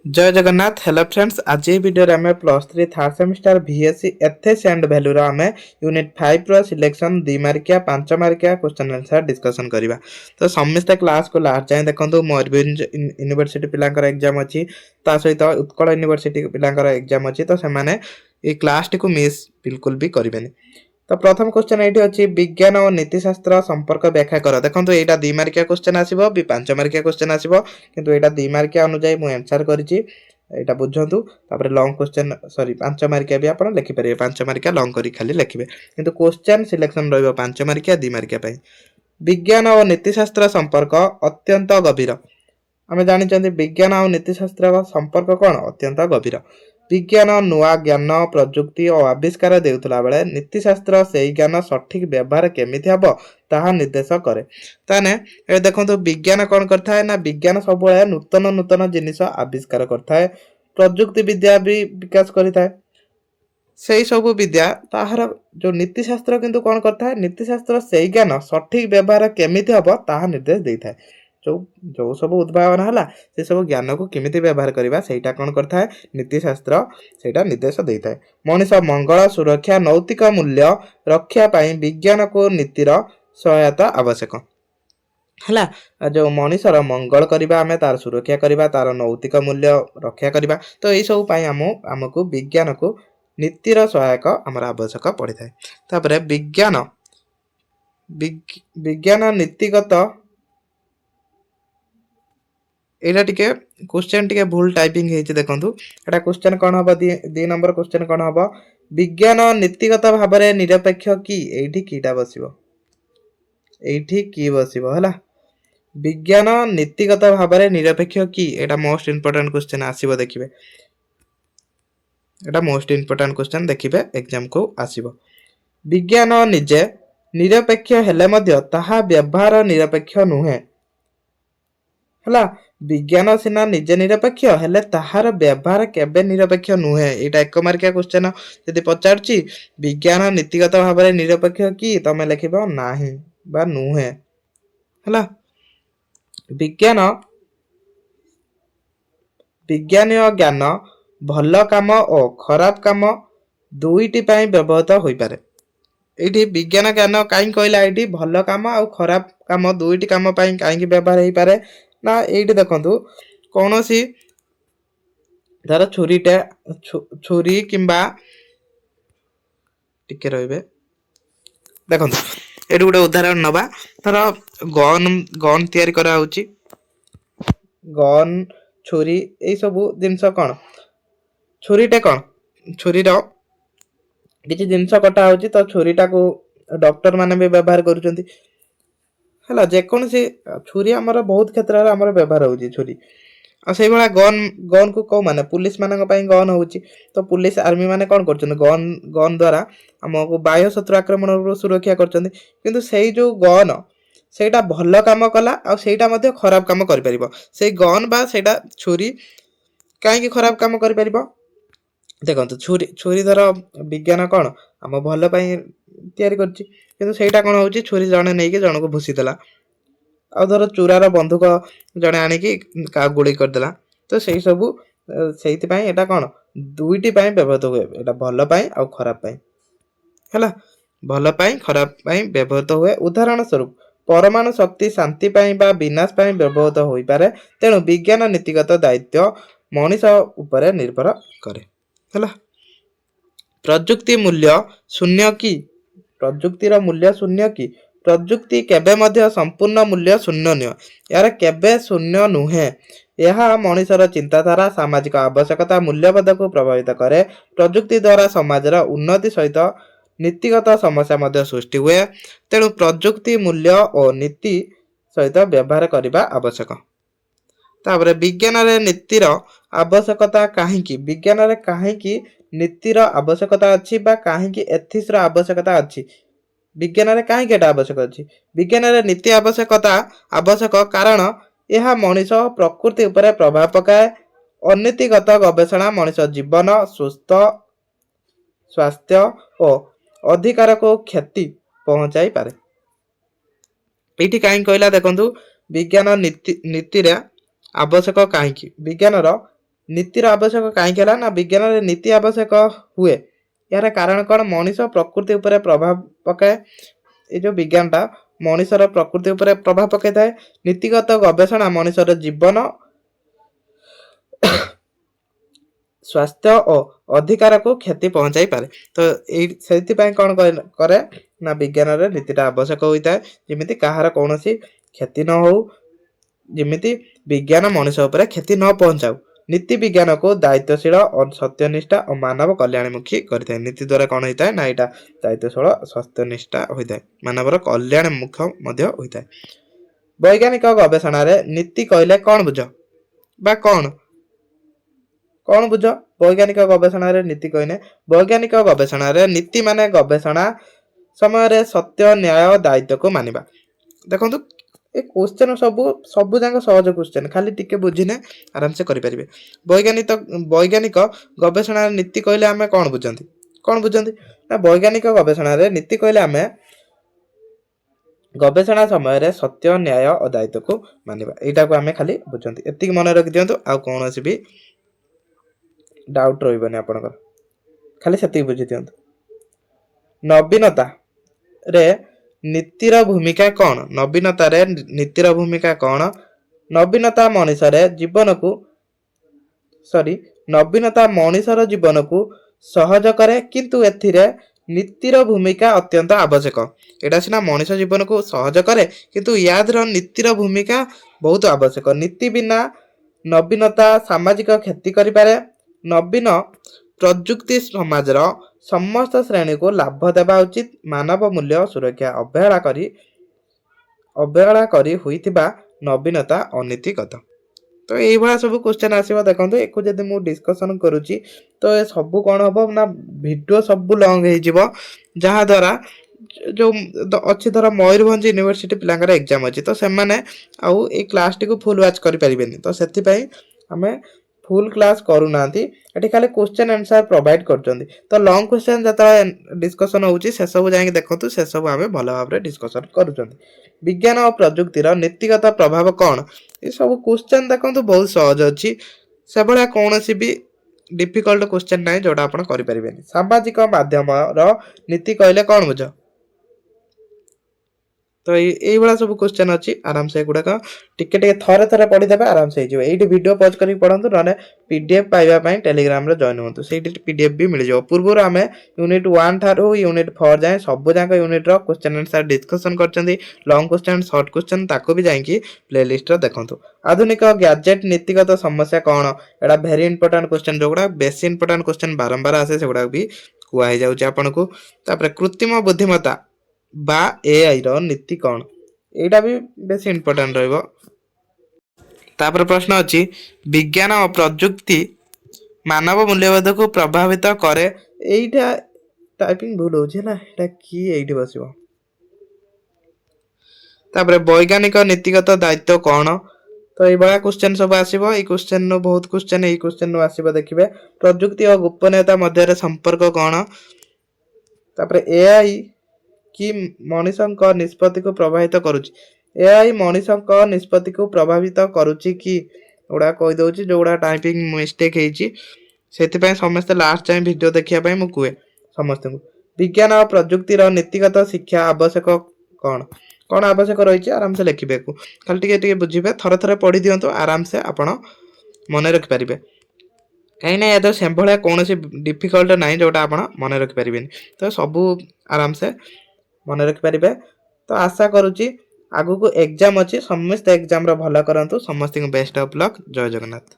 जय Jagannath. Hello friends, आज ये वीडियो रे हमें plus 3 third semester VSc ethics and value रो हमें यूनिट 5 रो सिलेक्शन 2 मार्किया 5 मार्किया क्वेश्चन आंसर डिस्कशन करबा। तो समस्त क्लास को लास्ट जाय देखंतु मयूरभंज यूनिवर्सिटी पिलांकर एग्जाम अछि, ता सहित उत्कल यूनिवर्सिटी पिलांकर एग्जाम अछि। तो से माने ए क्लास टी को मिस बिल्कुल भी करिवेनी। तो प्रथम क्वेश्चन एठी अछि, विज्ञान और नीतिशास्त्र संपर्क व्याख्या कर। देखंतु एटा 2 मार्किया क्वेश्चन आसीबो, बी 5 मार्किया क्वेश्चन आसीबो, किंतु एटा 2 मार्किया अनुसार मु आंसर करिछि। एटा बुझंतु। तापर लॉन्ग क्वेश्चन सॉरी 5 मार्किया भी आपण लिखि परिबे, 5 मार्किया लॉन्ग करी खाली लिखिबे, किंतु क्वेश्चन सिलेक्शन रहइबो 5 मार्किया 2 मार्किया पई। विज्ञान और नीतिशास्त्र संपर्क अत्यंत गभीर। आमे जानिछन्ति विज्ञान और नीतिशास्त्र का संपर्क कोन अत्यंत गभीर। विज्ञान नुआ ज्ञान प्रजुक्ति और आविष्कार देउतला बेले नीतिशास्त्र सेही ज्ञान सठिक व्यवहार केमिति हबो ताहा निर्देश करे। ताने ए देखंतु विज्ञान कोन करथा है ना, विज्ञान सब नूतन नूतन जिनिस आविष्कार करथा है, प्रजुक्ति विद्या भी विकास करिथा है। सेही सब विद्या ताहार जो नीतिशास्त्र किंतु कोन करथा है, नीतिशास्त्र सेही ज्ञान सठिक व्यवहार केमिति हबो ताहा निर्देश देइथा है। जो जो सब उद्भावन हला से सब ज्ञान को केमिति व्यवहार करबा सेटा कोन करथा है, नीतिशास्त्र सेटा निर्देश देइथा है। मनुष्य मंगल सुरक्षा नैतिक मूल्य रक्षा पाई विज्ञान को नीतिर सहायता आवश्यक हला। जो मनुष्यर मंगल करबा आमे तार सुरक्षा करबा, तार नैतिक मूल्य रक्षा करबा, तो एई सब पाई हमको विज्ञान को नीतिर सहायक हमर आवश्यक पड़े थाए। तापरे विज्ञान नीतिगत एटा टिके क्वेश्चन टिके भूल टाइपिंग हेछि। देखंतु एटा क्वेश्चन कोन हबो, 2 नंबर क्वेश्चन कोन हबो, विज्ञान नीतिगत भाबरे निरपेक्ष की। एठी कीटा बसिबो, एठी की बसिबो हला। विज्ञान नीतिगत भाबरे निरपेक्ष की, एटा मोस्ट इंपोर्टेंट क्वेश्चन आसीबो देखिबे। एटा मोस्ट इंपोर्टेंट क्वेश्चन देखिबे एग्जाम को आसीबो। विज्ञान निजे निरपेक्ष हेले मध्य ताहा व्यवहार निरपेक्ष नुहे हला। विज्ञान सिना निजे निरपेक्ष हेले ताहार व्यवहार केबे निरपेक्ष नुहे। एटा 1 मार्किया क्वेश्चन यदि पचारछि विज्ञान नीतिगत भाबरे निरपेक्ष की, तमे लिखिबो नाही बा नुहे हला। विज्ञानीय ज्ञान भल काम और खराब काम दुईटी पाई व्यवहृत होई पारे। एठी विज्ञान ज्ञान काई कहला, एठी भल काम और खराब काम दुईटी काम पाई काई व्यवहार होई पारे ना। एठी देखंतु कोनोसी धर छुरी किंबा टिके रहिबे। देखंतु एठी गुटे उदाहरण नबा, धर गन तयारी करा होची, गन छुरी ए सब जिनस कोन, छुरीटे कोन छुरीर किछि जिनस कटा होची, तो छुरीटा को डॉक्टर माने भी व्यवहार करूचंती हला। जे कोन से छुरी हमर बहुत क्षेत्र रे हमर व्यवहार होची छुरी। आ सेही बळा गन को को माने पुलिस मानक पई गन होची, तो पुलिस आर्मी माने कोन करचंती, गन द्वारा हमको बाह्य शत्रु आक्रमण रो सुरक्षा करचंती। किंतु सेही जो गन सेटा भल काम कला आ सेटा मध्ये खराब काम करि परिबो। सेही गन बा सेटा छुरी काहे खराब काम करि परिबो। देखंतु छुरी धर विज्ञान कोन हम भल पई तयारी करछि, किंतु सेटा कोन होची छुरी जणे नै के जण को भूसी देला, आ धर चुरार बंदूक जणे आनी की का गुली कर देला। तो सेही सब सेहिति पई एटा कोन दुईटी पई व्यवहृत होय, एटा भल पई आ खराब पई हला। भल पई खराब पई व्यवहृत होय। उदाहरण स्वरूप परमाणु शक्ति शांति पई बा विनाश पई व्यवहृत होई पारे। तेनु विज्ञान नीतिगत दायित्व मनुष्य ऊपर निर्भर करे हला। प्रजुक्ति मूल्य शून्य की, प्रजुक्तिर मूल्य शून्य की, प्रजुक्ति केबे मध्य संपूर्ण मूल्य शून्य नुह, यार केबे शून्य नुहे। यह मनुष्यर चिंताधारा सामाजिक आवश्यकता मूल्यबोध को प्रभावित करे। प्रजुक्ति द्वारा समाजर उन्नति सहित नीतिगत समस्या मध्य सृष्टि हुए। तेणु प्रजुक्ति मूल्य और नीति सहित व्यवहार करबा आवश्यक। तापरे विज्ञान रे नीतिर आवश्यकता काहेकि, विज्ञान रे काहेकि नीतिर आवश्यकता अछि बा काहेकि एथिक्स रो आवश्यकता अछि। विज्ञान रे काहेकि एटा आवश्यक अछि, विज्ञान रे नीति आवश्यकता आवश्यक कारण यह मनुष्य प्रकृति ऊपर प्रभाव पकाए। अनीतिगत गवेषणा मनुष्य जीवन सुस्थ स्वास्थ्य और अधिकार को क्षति पहुंचाई पारे। एठी काहे कहला देखंतु विज्ञान नीति रे आवश्यक काहेकि, विज्ञान रो नीतिर आवश्यक कहीं ना विज्ञान में नीति आवश्यक हुए यार कारण कौन मनीष प्रकृति उपर प्रभाव पकाए ये जो विज्ञानटा मनीषर प्रकृति उपर प्रभाव पकई थाए नीतिगत गवेषणा मनीषर जीवन स्वास्थ्य और अधिकार को क्षति पहुंचाई पारे तो से कौन करे ना विज्ञान रे नीतिटा आवश्यक होता है जमी कहार कौन क्षति न हो जमी विज्ञान मनुष्य उपर क्षति न पहुंचाऊ नीति विज्ञान को दायित्वशील और सत्यनिष्ठा और मानव कल्याणमुखी करता है नीति द्वारा कौन होता है ना यहाँ दायित्वशील सत्यनिष्ठा होता है मानवर कल्याणमुख होता है वैज्ञानिक गवेषणा रे नीति कहले कौन बुझ बा कौन बुझ वैज्ञानिक गवेषणा रे नीति कहने वैज्ञानिक गवेषणा रे नीति माने गवेषणा समय रे सत्य न्याय दायित्व को मानिबा देखो ए क्वेश्चन सबू जाक सहज क्वेश्चन खाली टिके बुझिने आराम से करि परिबे वैज्ञानिक गवेषणा नीति कहले आमे कौन बुझंती ना वैज्ञानिक गवेषणा रे नीति कहले आमे गवेषणा समय रे सत्य न्याय और दायित्व को मानिबा एटा को आमे खाली बुझंती एतिक मन रखि दियंतु आ कोनोसी भी डाउट रहिबनी आपनकर खाली सेतिक बुझि दियंतु नवीनता रे नीतिर भूमिका कौन नवीनता रे नीतिर भूमिका कौन नवीनता मनुष्य जीवन को नवीनता मनुष्यर जीवन को सहज करे किंतु एथिरे नीतिर भूमिका अत्यंत आवश्यक एटा सिना मनुष्य जीवन को सहज करे किंतु यादर नीतिर भूमिका बहुत आवश्यक नीति बिना नवीनता सामाजिक क्षति करि पारे नवीन प्रजुक्ति समाजर समस्त श्रेणी को लाभ देवा उचित मानव मूल्य सुरक्षा अवहेला करी हुईथिबा नवीनता अनीतिगत तो यही भाया सब क्वेश्चन आसीबा देखंतु एको जदि मु डिस्कशन करूची तो ए सब कोन हबो ना वीडियो सब लॉन्ग हे जिवो जहा द्वारा जो अच्छी धर मयूरभंज यूनिवर्सिटी पिलांकर एग्जाम अच्छी तो से माने आउ ए क्लास टी को फुल वाच करि परिबेनी तो सेति पई हमें फुल क्लास करूना एटी खाली क्वेश्चन आंसर प्रोवाइड करछंती तो लॉन्ग क्वेश्चन जता डिस्कशन होउची से सब जाई देखंतु से सब हमें भलो भाबरे डिस्कशन करूछंती विज्ञान और प्रजुक्तिर नीतिगत प्रभाव कौन ये सब क्वेश्चन देखंतु बहुत सहज अछि से भला कोनोसी भी डिफिकल्ट क्वेश्चन नै जोटा आपण करि परिबेनी सामाजिक माध्यम रो नीति कहले कौन बुझ तो यही भाया सब क्वेश्चन अच्छी आराम से गुड़ाक टिके थरे थरे पढ़ीदे आराम से ये वीडियो पॉज कर पढ़ु ना पीडीएफ पाइबापी टेलीग्राम रे जॉइन हूँ से पीडीएफ भी मिल जाए पूर्व आम यूनिट 1 ठारू यूनिट 4 जाए सब जाक यूनिट रो क्वेश्चन आंसर डिस्कशन करछंती लॉन्ग क्वेश्चन शॉर्ट क्वेश्चन ताको भी जाइए प्लेलिस्ट रो देखंतु आधुनिक गैजेट नीतिगत समस्या कौन एटा वेरी इंपोर्टेंट क्वेश्चन जो गुड़ा बेसी इंपोर्टेंट क्वेश्चन बारंबार आसे से गुड़ा भी कुआ जाउची आपन को तापर कृत्रिम बुद्धिमत्ता बा एआई रो नीति कौन एटा भी बेसी इंपोर्टेंट रहइबो तापर प्रश्न अछि विज्ञान और प्रजुक्ति मानव मूल्यबोध को प्रभावित करे एटा टाइपिंग भूल होछि ना एटा की एठी बसिबो तापर वैज्ञानिक नीतिगत दायित्व कौन तो ये बड़ा क्वेश्चन सब आसीबो ए क्वेश्चन नो बहुत क्वेश्चन ए क्वेश्चन नो आसीबो देखिबे प्रजुक्ति और गोपनीयता मध्य रे संपर्क कौन तापर एआई कि मनुष्य निष्पत्ति को प्रभावित करुच्ची एआई मनुष्य निष्पत्ति को प्रभावित करुच्ची कि गुड़ा कही दउची जो गुड़ा टाइपिंग मिस्टेक हेची सेति समस्त लास्ट टाइम वीडियो देखिया पई मु कुए समस्त को विज्ञान और प्रजुक्तिर नीतिगत शिक्षा आवश्यक कौन कौन आवश्यक रही आराम से लिखिबे को खाली टिके बुझिबे थरे थरे पढ़ी दियंतो आराम से आपण मन रखि परिबे कहीं ना या से भाया कौन डिफिकल्ट ना जोटा आप मन रखिपारे तो सबू आराम से मन रखिपारे तो आशा करुच्ची आगु को एग्जाम अच्छी समस्त एग्जाम भल करंतु समस्त बेस्ट ऑफ लक जय जगन्नाथ।